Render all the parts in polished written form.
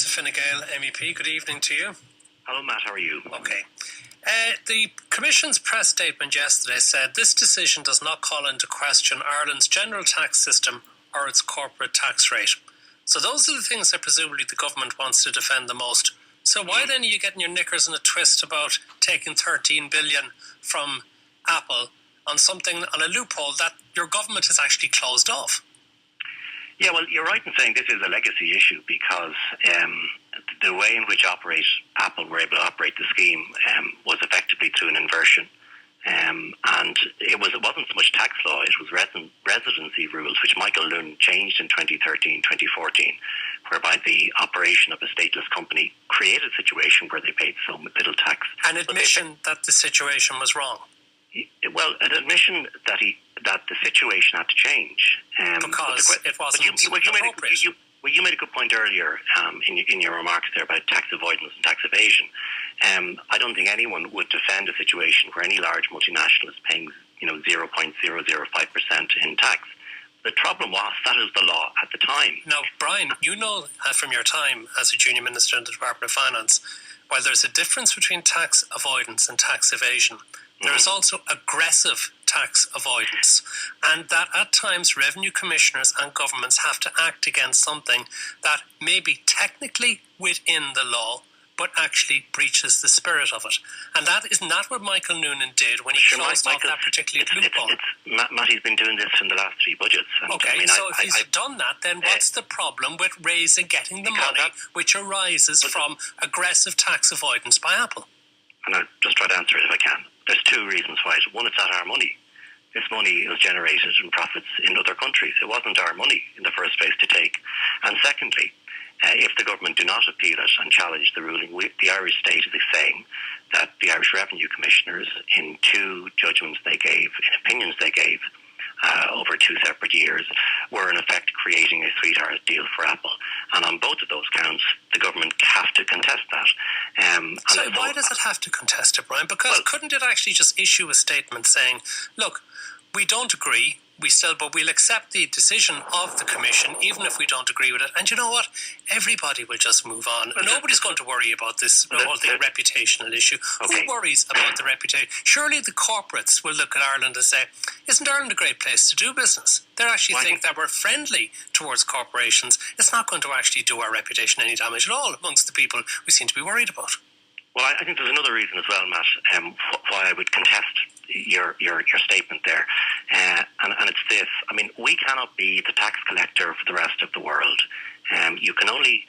Lisa Fine Gael, MEP. Good evening to you. Hello, Matt. How are you? Okay. The Commission's press statement yesterday said this decision does not call into question Ireland's general tax system or its corporate tax rate. So those are the things that presumably the government wants to defend the most. So why then are you getting your knickers in a twist about taking 13 billion from Apple on a loophole that your government has actually closed off? Yeah, well, you're right in saying this is a legacy issue because the way in which Apple were able to operate the scheme was effectively through an inversion. And it wasn't so much tax law, it was residency rules, which Michael Noonan changed in 2013, 2014, whereby the operation of a stateless company created a situation where they paid so little tax. An admission that the situation was wrong. Well, an admission that the situation had to change. Because it wasn't appropriate. You made a good point earlier in your remarks there about tax avoidance and tax evasion. I don't think anyone would defend a situation where any large multinational is paying 0.005% in tax. The problem was that is the law at the time. Now, Brian, you know from your time as a junior minister in the Department of Finance, while there's a difference between tax avoidance and tax evasion, there is also aggressive tax avoidance, and that at times revenue commissioners and governments have to act against something that may be technically within the law but actually breaches the spirit of it. And that is not what Michael Noonan did when he closed off that particular loophole. Matty's been doing this in the last 3 budgets. And okay, so if he's done that, then what's the problem with getting the money which arises from aggressive tax avoidance by Apple? And I'll just try to answer it if I can. There's 2 reasons why. One, it's not our money. This money was generated in profits in other countries. It wasn't our money in the first place to take. And secondly, if the government do not appeal it and challenge the ruling, the Irish state is saying that the Irish Revenue Commissioners, in 2 judgments they gave, in opinions they gave, over 2 separate years, were in effect creating a sweetheart deal for Apple. And on both of those counts, the government have to contest that. So why does it have to contest it, Brian? Because couldn't it actually just issue a statement saying, look, we don't agree, but we'll accept the decision of the Commission, even if we don't agree with it. And you know what? Everybody will just move on. Nobody's going to worry about this whole thing, reputational issue. Okay. Who worries about the reputation? Surely the corporates will look at Ireland and say, isn't Ireland a great place to do business? They actually think that we're friendly towards corporations. It's not going to actually do our reputation any damage at all amongst the people we seem to be worried about. Well, I think there's another reason as well, Matt, why I would contest your statement there. And it's this. I mean, we cannot be the tax collector for the rest of the world. You can only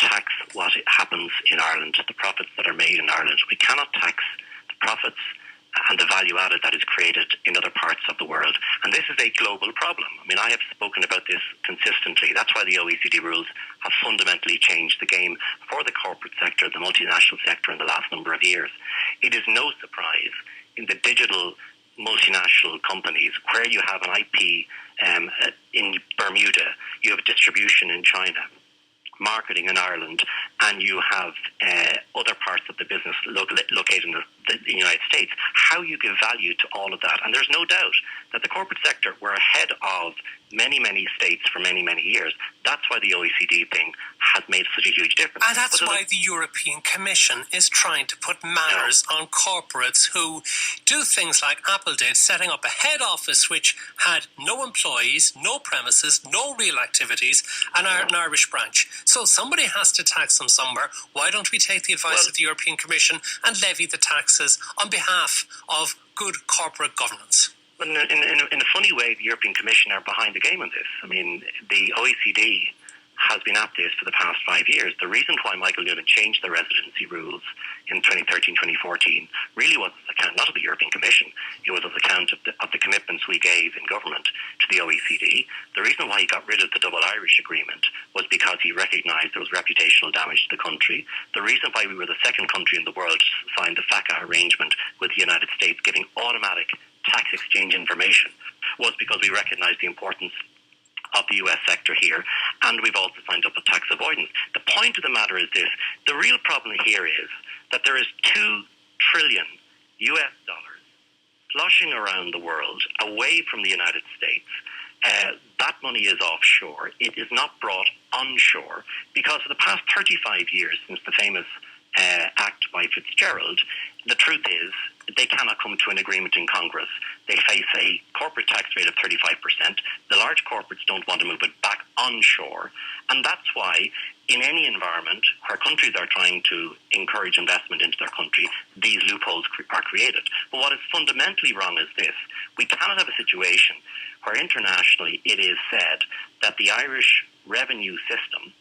tax what happens in Ireland, the profits that are made in Ireland. We cannot tax the profits and the value added that is created in other parts of the world. And this is a global problem. I mean, I have spoken about this consistently. That's why the OECD rules have fundamentally changed the game for the corporate sector, the multinational sector in the last number of years. It is no surprise in the digital multinational companies where you have an IP in Bermuda, you have a distribution in China, marketing in Ireland, and you have other parts of the business located in the United States, how you give value to all of that. And there's no doubt that the corporate sector were ahead of many, many states for many, many years. That's why the OECD thing has made such a huge difference. And that's why the European Commission is trying to put manners on corporates who do things like Apple did, setting up a head office which had no employees, no premises, no real activities, and an Irish branch. So somebody has to tax them somewhere. Why don't we take the advice of the European Commission and levy the taxes on behalf of good corporate governance? In a funny way, the European Commission are behind the game on this. I mean, the OECD has been at this for the past 5 years. The reason why Michael Noonan changed the residency rules in 2013, 2014 really was an account not of the European Commission. It was an account of the commitments we gave in government to the OECD. The reason why he got rid of the double Irish agreement was because he recognised there was reputational damage to the country. The reason why we were the second country in the world to sign the FATCA arrangement with the United States, giving automatic tax exchange information, was because we recognised the importance of the US sector here, and we've also signed up with tax avoidance. The point of the matter is this: the real problem here is that there is $2 trillion US dollars sloshing around the world away from the United States. That money is offshore. It is not brought onshore, because for the past 35 years, since the famous act by Fitzgerald, the truth is they cannot come to an agreement in Congress. They face a corporate tax rate of 35%. The large corporates don't want to move it back onshore. And that's why in any environment where countries are trying to encourage investment into their country, these loopholes are created. But what is fundamentally wrong is this. We cannot have a situation where internationally it is said that the Irish revenue system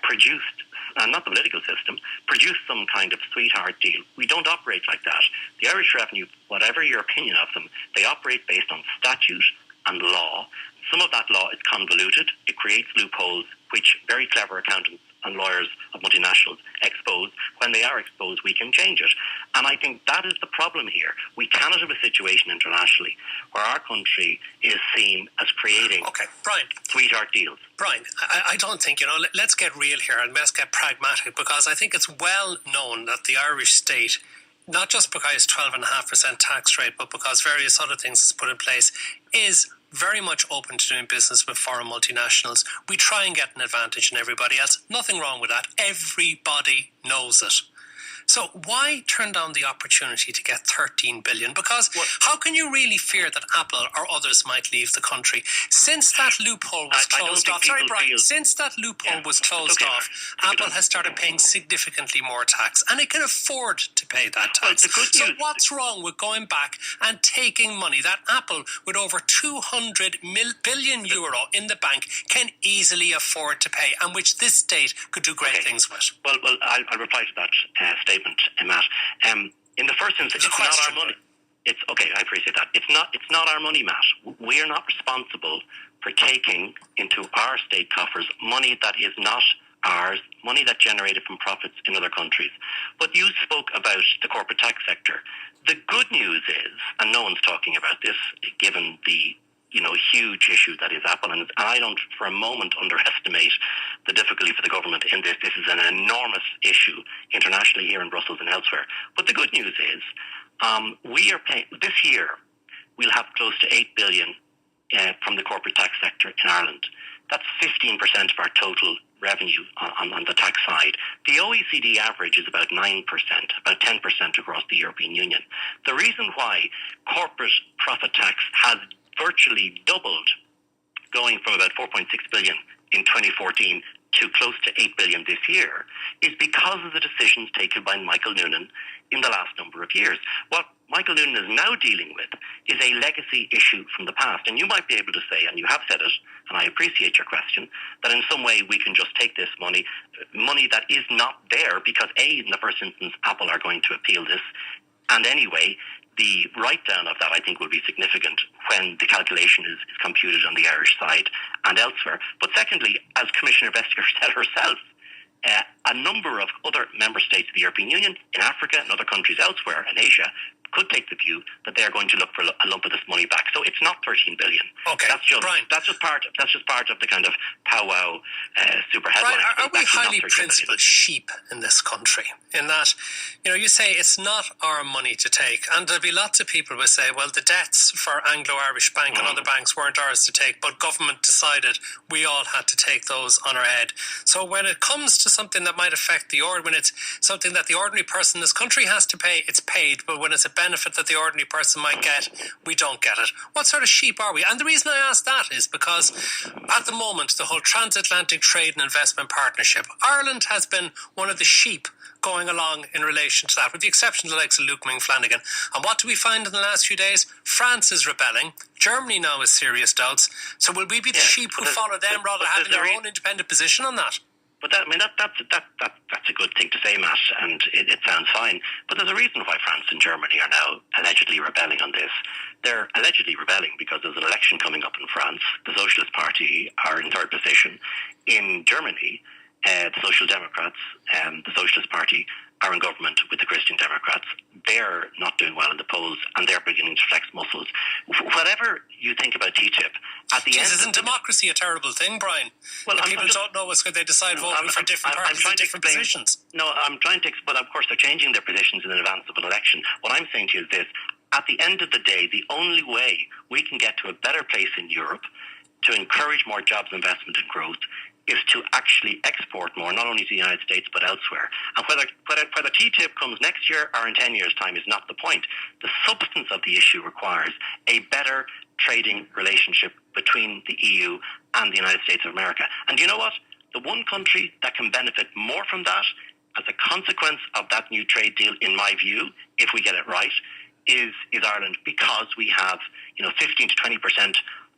produced, not the political system, produced some kind of sweetheart deal. We don't operate like that. The Irish revenue, whatever your opinion of them, they operate based on statute and law. Some of that law is convoluted. It creates loopholes which very clever accountants and lawyers of multinationals expose. When they are exposed, we can change it. And I think that is the problem here. We cannot have a situation internationally where our country is seen as creating Brian, sweetheart deals. Brian, I don't think, let's get real here and let's get pragmatic, because I think it's well known that the Irish state, not just because it's 12.5% tax rate, but because various other things is put in place, is very much open to doing business with foreign multinationals. We try and get an advantage in everybody else. Nothing wrong with that. Everybody knows it. So why turn down the opportunity to get 13 billion? Because how can you really fear that Apple or others might leave the country? Since that loophole was closed off, since that loophole was closed off, Apple has started paying significantly more tax, and it can afford to pay that tax. So what's wrong with going back and taking money that Apple, with over 200 billion euro in the bank, can easily afford to pay, and which this state could do great things with? Well, I'll reply to that statement, Matt. In the first instance, it's not our money. It's okay. I appreciate that. It's not our money, Matt. We are not responsible for taking into our state coffers money that is not ours, money that generated from profits in other countries. But you spoke about the corporate tax sector. The good news is, and no one's talking about this, given the huge issue that is Apple, and I don't for a moment underestimate the difficulty for the government in this. This is an enormous issue internationally here in Brussels and elsewhere. But the good news is, we are paying this year. We'll have close to 8 billion from the corporate tax sector in Ireland. That's 15% of our total revenue on the tax side. The OECD average is about 9%, about 10% across the European Union. The reason why corporate profit tax has virtually doubled, going from about 4.6 billion in 2014 to close to 8 billion this year, is because of the decisions taken by Michael Noonan in the last number of years. What Michael Noonan is now dealing with is a legacy issue from the past. And you might be able to say, and you have said it, and I appreciate your question, that in some way we can just take this money that is not there because, A, in the first instance, Apple are going to appeal this, and anyway, the write-down of that, I think, will be significant when the calculation is computed on the Irish side and elsewhere. But secondly, as Commissioner Vestager said herself, a number of other member states of the European Union, in Africa and other countries elsewhere, in Asia, could take the view that they're going to look for a lump of this money back. So it's not 13 billion. Okay, that's just part of the kind of powwow super headline. Brian, are we highly principled sheep in this country? In that, you say it's not our money to take, and there'll be lots of people who say, well, the debts for Anglo-Irish Bank and other banks weren't ours to take, but government decided we all had to take those on our head. So when it comes to something that might affect when it's something that the ordinary person in this country has to pay, it's paid, but when it's a benefit that the ordinary person might get, we don't get it. What sort of sheep are we? And the reason I ask that is because at the moment, the whole transatlantic trade and investment partnership, Ireland has been one of the sheep going along in relation to that, with the exception of the likes of Luke Flanagan. And what do we find in the last few days? France is rebelling. Germany now has serious doubts. So will we be the sheep who follow them rather than having their own independent position on that? But that's a good thing to say, Matt, and it sounds fine. But there's a reason why France and Germany are now allegedly rebelling on this. They're allegedly rebelling because there's an election coming up in France. The Socialist Party are in third position. In Germany, the Social Democrats and the Socialist Party are in government with the Christian Democrats. They're not doing well in the polls, and they're beginning to flex muscles. Whatever you think about TTIP, at the end... Isn't democracy a terrible thing, Brian? Well, people don't know what's going to decide voting for different parties in different positions. No, I'm trying to... But of course, they're changing their positions in advance of an election. What I'm saying to you is this. At the end of the day, the only way we can get to a better place in Europe to encourage more jobs, investment and growth is to actually export more, not only to the United States but elsewhere. And whether TTIP comes next year or in 10 years' time is not the point. The substance of the issue requires a better trading relationship between the EU and the United States of America. And you know what? The one country that can benefit more from that as a consequence of that new trade deal, in my view, if we get it right, is Ireland, because we have 15 to 20%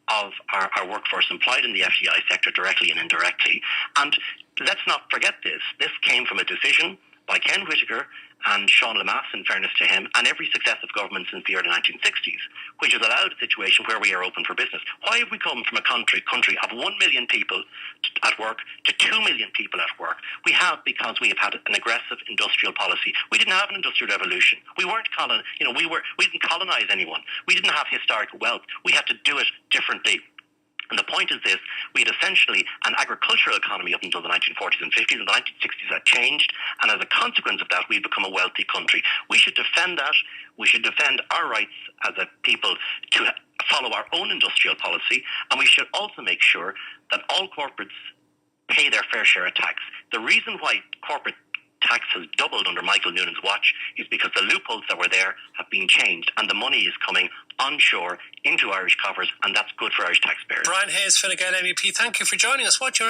of our workforce employed in the FDI sector directly and indirectly. And let's not forget this. This came from a decision by Ken Whitaker and Sean Lemass, in fairness to him, and every successive government since the early 1960s, which has allowed a situation where we are open for business. Why have we come from a country of 1 million people at work to 2 million people at work? We have because we have had an aggressive industrial policy. We didn't have an industrial revolution. We didn't colonize anyone. We didn't have historic wealth. We had to do it differently. And the point is this: we had essentially an agricultural economy up until the 1940s and 50s, and the 1960s that changed, and as a consequence of that, we've become a wealthy country. We should defend that. We should defend our rights as a people to follow our own industrial policy, and we should also make sure that all corporates pay their fair share of tax. The reason why corporate tax has doubled under Michael Noonan's watch is because the loopholes that were there have been changed, and the money is coming onshore into Irish coffers, and that's good for Irish taxpayers. Brian Hayes, Fine Gael MEP, thank you for joining us. What's your